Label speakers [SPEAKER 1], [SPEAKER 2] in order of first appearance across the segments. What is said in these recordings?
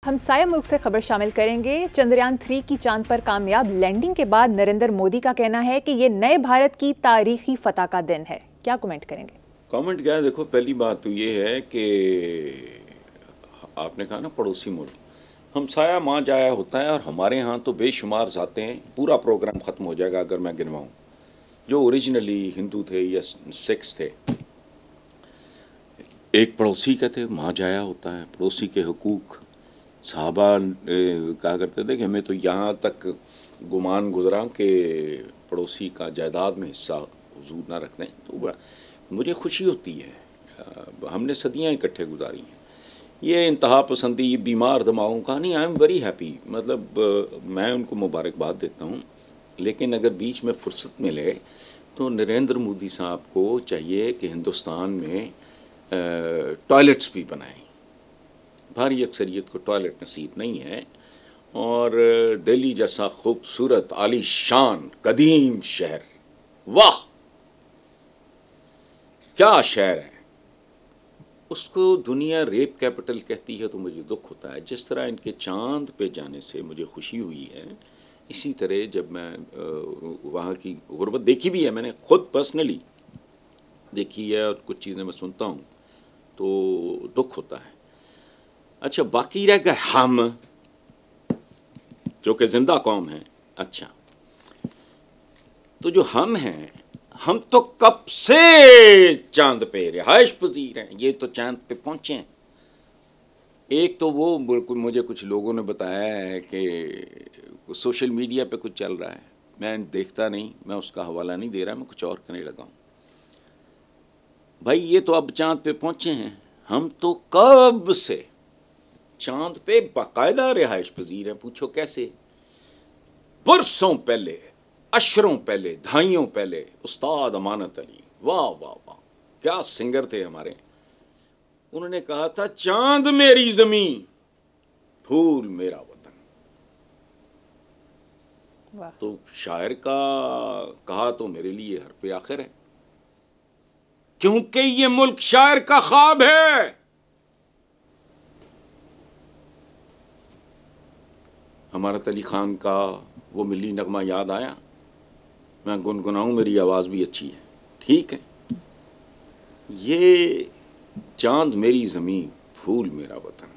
[SPEAKER 1] हमसाया मुल्क से खबर शामिल करेंगे। चंद्रयान 3 की चांद पर कामयाब लैंडिंग के बाद नरेंद्र मोदी का कहना है कि ये नए भारत की तारीखी फतह का दिन है। क्या कमेंट करेंगे?
[SPEAKER 2] कमेंट क्या है, देखो पहली बात तो ये है कि आपने कहा ना पड़ोसी मुल्क, हमसाया माँ जाया होता है और हमारे यहाँ तो बेशुमार जाते हैं। पूरा प्रोग्राम ख़त्म हो जाएगा अगर मैं गिनवाऊँ जो ओरिजिनली हिंदू थे या सिख्स थे। एक पड़ोसी का थे, माँ जाया होता है, पड़ोसी के हुकूक। साहबा कहा करते थे कि हमें तो यहाँ तक गुमान गुजरा कि पड़ोसी का जायदाद में हिस्सा हुजूर ना रख दें। तो मुझे खुशी होती है, हमने सदियाँ इकट्ठे गुजारी हैं। ये इंतहा पसंदी बीमार दिमागों का नहीं, आई एम वेरी हैप्पी। मतलब मैं उनको मुबारकबाद देता हूँ, लेकिन अगर बीच में फुर्सत मिले तो नरेंद्र मोदी साहब को चाहिए कि हिंदुस्तान में टॉयलेट्स भी बनाएं। भारी अक्सरियत को टॉयलेट नसीब नहीं है, और दिल्ली जैसा खूबसूरत आलीशान कदीम शहर, वाह क्या शहर है, उसको दुनिया रेप कैपिटल कहती है। तो मुझे दुख होता है। जिस तरह इनके चांद पे जाने से मुझे खुशी हुई है, इसी तरह जब मैं वहाँ की गुर्बत देखी भी है, मैंने खुद पर्सनली देखी है और कुछ चीज़ें मैं सुनता हूँ तो दुख होता है। अच्छा, बाकी रह गए हम जो कि जिंदा कौम है। अच्छा, तो जो हम हैं, हम तो कब से चांद पे रिहाइश पजीर हैं। ये तो चांद पे पहुंचे हैं। एक तो वो मुझे कुछ लोगों ने बताया है कि सोशल मीडिया पे कुछ चल रहा है, मैं देखता नहीं, मैं उसका हवाला नहीं दे रहा, मैं कुछ और करने लगा हूँ। भाई ये तो अब चांद पे पहुंचे हैं, हम तो कब से चांद पे बाकायदा रिहाइश पजीर हैं। पूछो कैसे? बरसों पहले, अशरों पहले, दहाइयों पहले उस्ताद अमानत अली, वाह वाह वाह, क्या सिंगर थे हमारे। उन्होंने कहा था चांद मेरी जमीन, फूल मेरा वतन। तो शायर का कहा तो मेरे लिए हर पे आखिर है, क्योंकि ये मुल्क शायर का ख्वाब है। अमानत अली खान का वो मिली नगमा याद आया, मैं गुनगुनाऊं, मेरी आवाज़ भी अच्छी है, ठीक है। ये चांद मेरी ज़मीन, फूल मेरा वतन,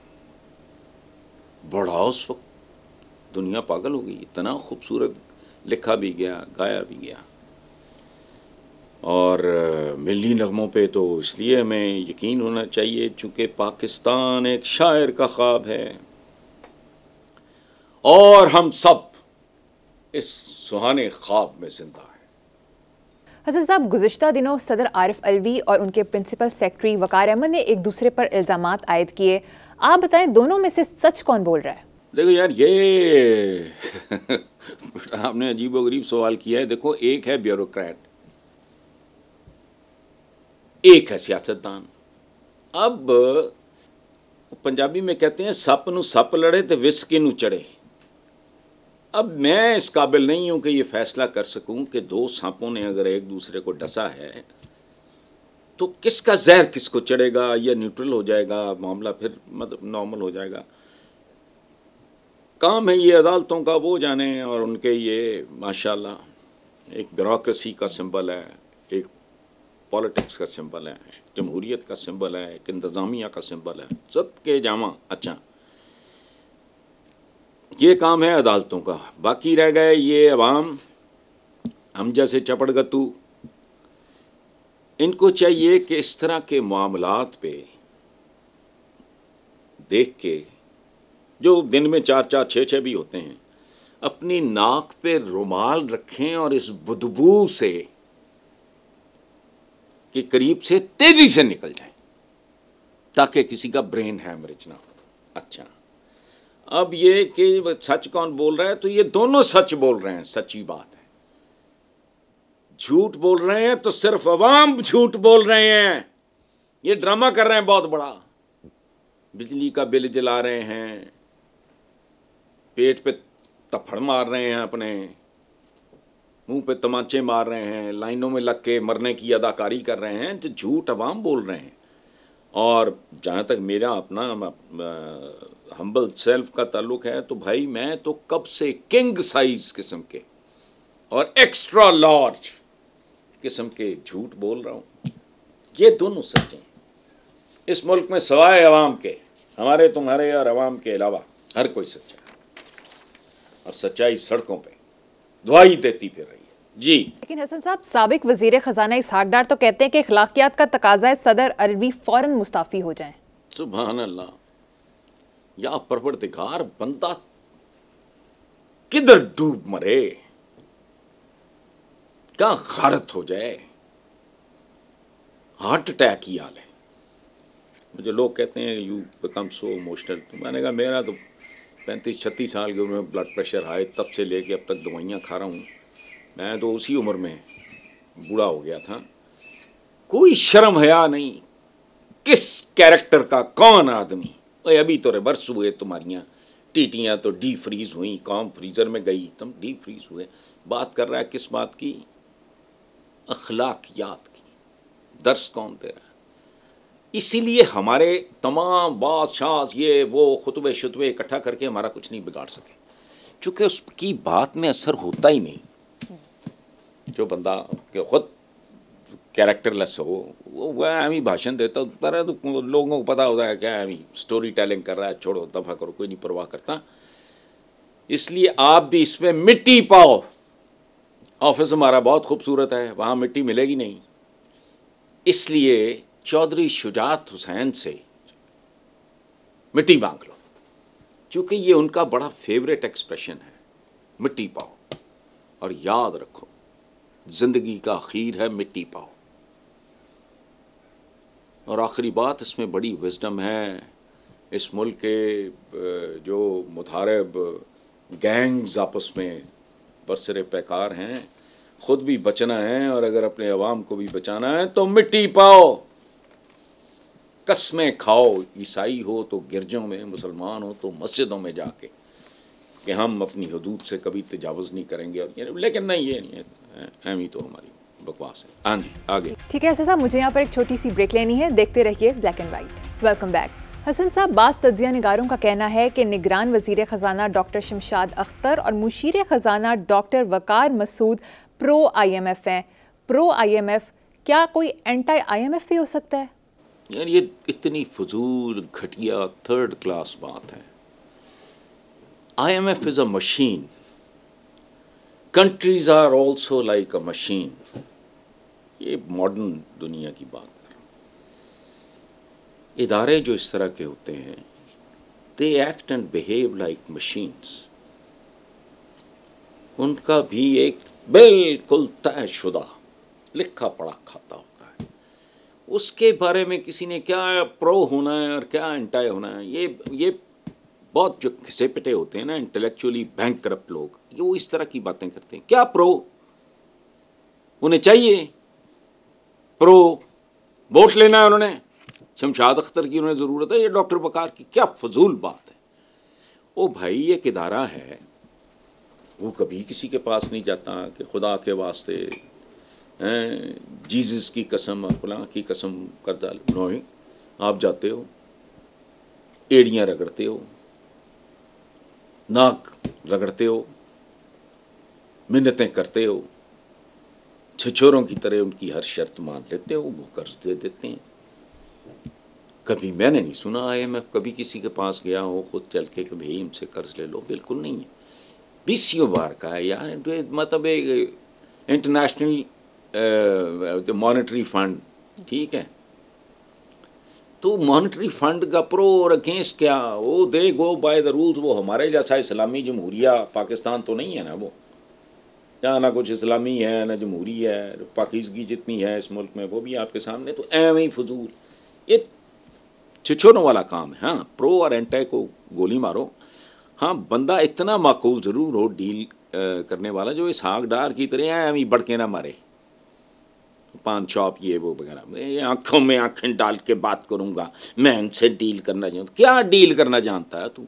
[SPEAKER 2] बड़ा उस वक्त दुनिया पागल हो गई। इतना खूबसूरत लिखा भी गया, गाया भी गया। और मिली नगमों पे तो इसलिए हमें यकीन होना चाहिए चूँकि पाकिस्तान एक शायर का ख्वाब है और हम सब इस सुहाने ख्वाब में जिंदा हैं।
[SPEAKER 1] हसन साहब, गुज़िश्ता दिनों सदर आरिफ अलवी और उनके प्रिंसिपल सेक्रेटरी वकार अहमद ने एक दूसरे पर इल्ज़ामात आयद किए। आप बताएं, दोनों में से सच कौन बोल रहा है?
[SPEAKER 2] देखो यार, ये आपने अजीबोगरीब सवाल किया है। देखो, एक है ब्यूरोक्रेट, एक है सियासतदान। अब पंजाबी में कहते हैं सप नूं सप लड़े तो विस किनूं चढ़े। अब मैं इस काबिल नहीं हूं कि ये फैसला कर सकूं कि दो सांपों ने अगर एक दूसरे को डसा है तो किसका जहर किसको चढ़ेगा या न्यूट्रल हो जाएगा मामला, फिर मतलब नॉर्मल हो जाएगा। काम है ये अदालतों का, वो जाने। और उनके ये माशाल्लाह एक ब्यूरोक्रेसी का सिंबल है, एक पॉलिटिक्स का सिंबल है, जमहूरियत का सिंबल है, एक इंतज़ामिया का सिंबल है, सद के जामा। अच्छा, ये काम है अदालतों का। बाकी रह गए ये अवाम, हम जैसे चपड़गत्तू। इनको चाहिए कि इस तरह के मामलात पे देख के, जो दिन में 4-4, 6-6 भी होते हैं, अपनी नाक पे रुमाल रखें और इस बदबू से के करीब से तेजी से निकल जाएं ताकि किसी का ब्रेन हैमरेज ना हो। अच्छा, अब ये कि सच कौन बोल रहा है, तो ये दोनों सच बोल रहे हैं, सच्ची बात है। झूठ बोल रहे हैं तो सिर्फ अवाम झूठ बोल रहे हैं। ये ड्रामा कर रहे हैं बहुत बड़ा। बिजली का बिल जला रहे हैं, पेट पे तफड़ मार रहे हैं, अपने मुंह पे तमाचे मार रहे हैं, लाइनों में लग के मरने की अदाकारी कर रहे हैं। तो झूठ अवाम बोल रहे हैं। और जहाँ तक मेरा अपना हम्बल सेल्फ का ताल्लुक है तो भाई मैं तो कब से किंग साइज किस्म के और एक्स्ट्रा लार्ज किस्म के झूठ बोल रहा हूँ। ये दोनों सच्चे हैं इस मुल्क में, सवाए अवाम के, हमारे तुम्हारे और अवाम के अलावा हर कोई सच्चा है, और सच्चाई सड़कों पे दुआई देती फिर रही है जी।
[SPEAKER 1] लेकिन हसन साहब, साबिक वजीर खजाना इसहाक डार तो कहते हैं कि अखलाकियात का तकाजा है सदर अलवी फौरन मुस्ताफी हो जाएं।
[SPEAKER 2] सुभान अल्लाह, या परवरदिगार, बंदा किधर डूब मरे, क्या खारत हो जाए, हार्ट अटैक ही हाल है। मुझे लोग कहते हैं यू बिकम सो इमोशनल, तो मैंने कहा मेरा तो 35-36 साल की उम्र में ब्लड प्रेशर हाई, तब से लेके अब तक दवाइयाँ खा रहा हूँ। मैं तो उसी उम्र में बूढ़ा हो गया था। कोई शर्म हया नहीं, किस कैरेक्टर का कौन आदमी। अभी तो रिवर्स हुए तुम्हारियाँ टीटियाँ, तो डी फ्रीज हुई, कौम फ्रीजर में गई, तुम डी फ्रीज हुए। बात कर रहा है किस बात की? अखलाकियात की। दर्स कौन दे रहा है? इसीलिए हमारे तमाम बादशाह ये वो खुतबे शुतबे इकट्ठा करके हमारा कुछ नहीं बिगाड़ सके, चूँकि उसकी बात में असर होता ही नहीं। जो बंदा के खुद कैरेक्टरलेस हो वो वह ही भाषण देता है, तो लोगों को पता होता है क्या है, स्टोरी टेलिंग कर रहा है, छोड़ो दफा करो, कोई नहीं परवाह करता। इसलिए आप भी इसमें मिट्टी पाओ। ऑफिस हमारा बहुत खूबसूरत है, वहाँ मिट्टी मिलेगी नहीं, इसलिए चौधरी शुजात हुसैन से मिट्टी मांग लो, क्योंकि ये उनका बड़ा फेवरेट एक्सप्रेशन है, मिट्टी पाओ। और याद रखो, जिंदगी का आखिर है मिट्टी पाओ। और आखिरी बात, इसमें बड़ी विजडम है। इस मुल्क के जो मुतारब गैंग्स आपस में बरसरे पैकार हैं, खुद भी बचना है और अगर अपने अवाम को भी बचाना है तो मिट्टी पाओ, कस्में खाओ। ईसाई हो तो गिरजों में, मुसलमान हो तो मस्जिदों में जाके कि हम अपनी हदूद से कभी तजावुज़ नहीं करेंगे। और लेकिन नहीं, ये नहीं है, हम ही तो हमारी बकवास है। हाँ जी, आगे।
[SPEAKER 1] ठीक है हसन साहब, मुझे यहाँ पर एक छोटी सी ब्रेक लेनी है, देखते रहिए black and white. Welcome back. Hasan साहब, बाज़ तज्ज़िया निगारों का कहना है कि निगरान वज़ीर ख़जाना डॉक्टर शमशाद अख्तर और मुशीर ख़जाना डॉक्टर वकार मसूद प्रो IMF हैं। प्रो IMF, क्या कोई एंटी IMF भी हो सकता है?
[SPEAKER 2] यार ये इतनी फजूल घटिया थर्ड क्लास बात है। IMF is a machine, countries are also like a machine. ये मॉडर्न दुनिया की बात कर रहा हूँ। इदारे जो इस तरह के होते हैं, they act and behave like machines. उनका भी एक बिल्कुल तयशुदा लिखा पढ़ा खाता होता है। उसके बारे में किसी ने क्या प्रो होना है और क्या एंटी होना है, ये बहुत जो घिसे पिटे होते हैं ना इंटेलेक्चुअली बैंकरप्ट लोग, ये वो इस तरह की बातें करते हैं। क्या प्रो? उन्हें चाहिए प्रो वोट लेना है, उन्होंने शमशाद अख्तर की उन्हें ज़रूरत है, ये डॉक्टर वकार की, क्या फजूल बात है। ओ भाई, एक इदारा है, वो कभी किसी के पास नहीं जाता कि खुदा के वास्ते जीसस की कसम और फलां की कसम कर डालो। नहीं, आप जाते हो, एड़ियाँ रगड़ते हो, नाक रगड़ते हो, मिन्नतें करते हो, छिछोरों की तरह उनकी हर शर्त मान लेते हो, वो कर्ज दे देते हैं। कभी मैंने नहीं सुना IMF कभी किसी के पास गया हो खुद चल के कि भाई हमसे कर्ज ले लो, बिल्कुल नहीं है। 20 बार का है यार, मतलब एक इंटरनेशनल मॉनेटरी फंड, ठीक है, तो मॉनेटरी फंड का प्रो और अगेंस्ट क्या, वो दे गो बाय द रूल्स। वो हमारे जैसा इस्लामी जमहूरिया पाकिस्तान तो नहीं है ना, वो जहाँ ना कुछ इस्लामी है ना जमहूरी है, पाकिस्तान जितनी है इस मुल्क में वो भी आपके सामने। तो एवं ही फजूल ये छिछोरों वाला काम है। हाँ, प्रो और एंटी को गोली मारो। हाँ, बंदा इतना माकूल ज़रूर हो डील करने वाला, जो इसहाक डार की तरह एवं ही बढ़ के ना मारे, पान शॉप ये वो वगैरह, आँखों में आँखें डाल के बात करूँगा, मैं इनसे डील करना जानता। क्या डील करना जानता है तू?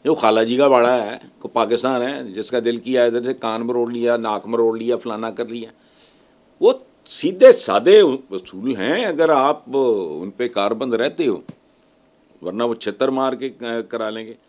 [SPEAKER 2] ये खाला जी का बड़ा है, को पाकिस्तान है, जिसका दिल किया इधर से कान मरोड़ लिया, नाक मरोड़ लिया, फलाना कर लिया। वो सीधे सादे उसूल हैं, अगर आप उन पे कारबंद रहते हो, वरना वो छितर मार के करा लेंगे।